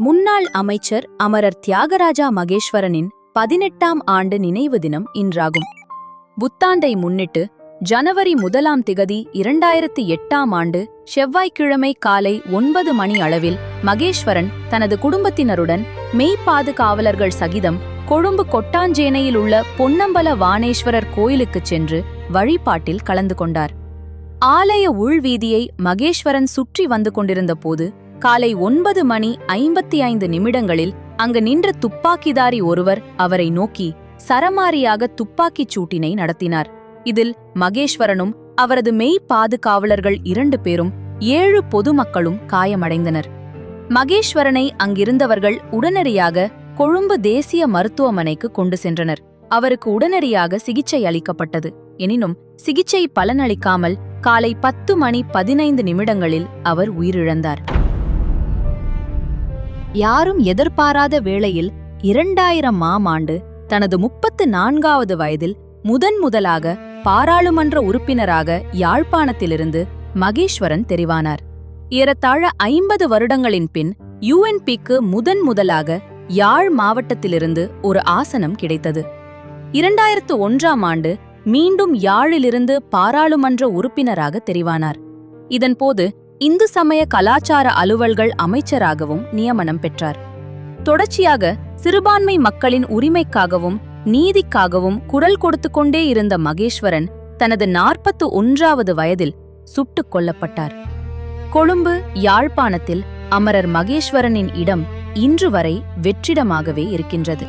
முன்னாள் அமைச்சர் அமரர் தியாகராஜா மகேஸ்வரனின் 18ஆம் ஆண்டு நினைவு தினம் இன்றாகும். புத்தாண்டை முன்னிட்டு ஜனவரி 1ஆம் திகதி 2008ஆம் ஆண்டு செவ்வாய்க்கிழமை காலை 9 மணி அளவில் மகேஸ்வரன் தனது குடும்பத்தினருடன் மெய்ப்பாதுகாவலர்கள் சகிதம் கொழும்பு கொட்டாஞ்சேனையில் உள்ள பொன்னம்பல வாணேஸ்வரர் கோயிலுக்குச் சென்று வழிபாட்டில் கலந்து கொண்டார். ஆலய உள்வீதியை மகேஸ்வரன் சுற்றி வந்து கொண்டிருந்த போது காலை 9:55 அங்கு நின்ற துப்பாக்கிதாரி ஒருவர் அவரை நோக்கி சரமாரியாக துப்பாக்கிச் சூட்டினை நடத்தினார். இதில் மகேஸ்வரனும் அவரது மெய் பாதுகாவலர்கள் 2 பேரும் 7 பொதுமக்களும் காயமடைந்தனர். மகேஸ்வரனை அங்கிருந்தவர்கள் உடனடியாக கொழும்பு தேசிய மருத்துவமனைக்கு கொண்டு சென்றனர். அவருக்கு உடனடியாக சிகிச்சை அளிக்கப்பட்டது. எனினும் சிகிச்சை பலனளிக்காமல் காலை 10:15 அவர் உயிரிழந்தார். யாரும் எதிர்பாராத வேளையில் 2000ஆம் ஆண்டு தனது 34வது வயதில் முதலாக பாராளுமன்ற உறுப்பினராக யாழ்ப்பாணத்திலிருந்து மகேஸ்வரன் தெரிவானார். ஏறத்தாழ 50 வருடங்களின் பின் UNPக்கு முதலாக யாழ் மாவட்டத்திலிருந்து ஒரு ஆசனம் கிடைத்தது. 2001ஆம் ஆண்டு மீண்டும் யாழிலிருந்து பாராளுமன்ற உறுப்பினராக தெரிவானார். இதன்போது இந்து சமய கலாச்சார அலுவல்கள் அமைச்சராகவும் நியமனம் பெற்றார். தொடர்ச்சியாக சிறுபான்மை மக்களின் உரிமைக்காகவும் நீதிக்காகவும் குரல் கொடுத்து கொண்டே இருந்த மகேஸ்வரன் தனது 41வது வயதில் சுட்டுக் கொல்லப்பட்டார். கொழும்பு, யாழ்ப்பாணத்தில் அமரர் மகேஸ்வரனின் இடம் இன்று வரை வெற்றிடமாகவே இருக்கின்றது.